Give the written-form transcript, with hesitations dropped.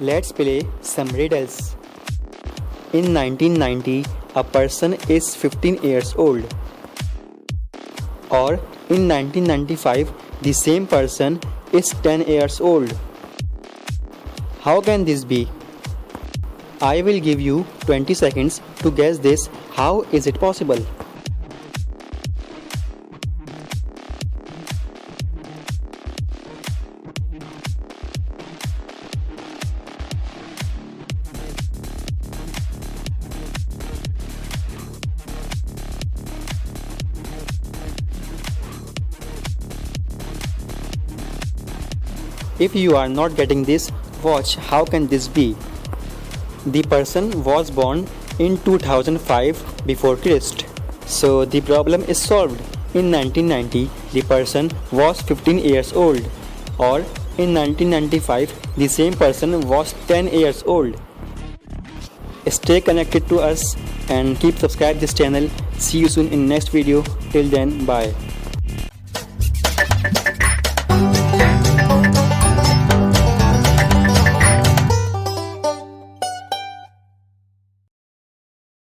Let's play some riddles. In 1990, a person is 15 years old. Or in 1995, the same person is 10 years old. How can this be? I will give you 20 seconds to guess this. How is it possible? If you are not getting this, watch how can this be. The person was born in 2005 before Christ. So the problem is solved. In 1990, the person was 15 years old. Or in 1995, the same person was 10 years old. Stay connected to us and keep subscribe this channel. See you soon in next video. Till then, bye.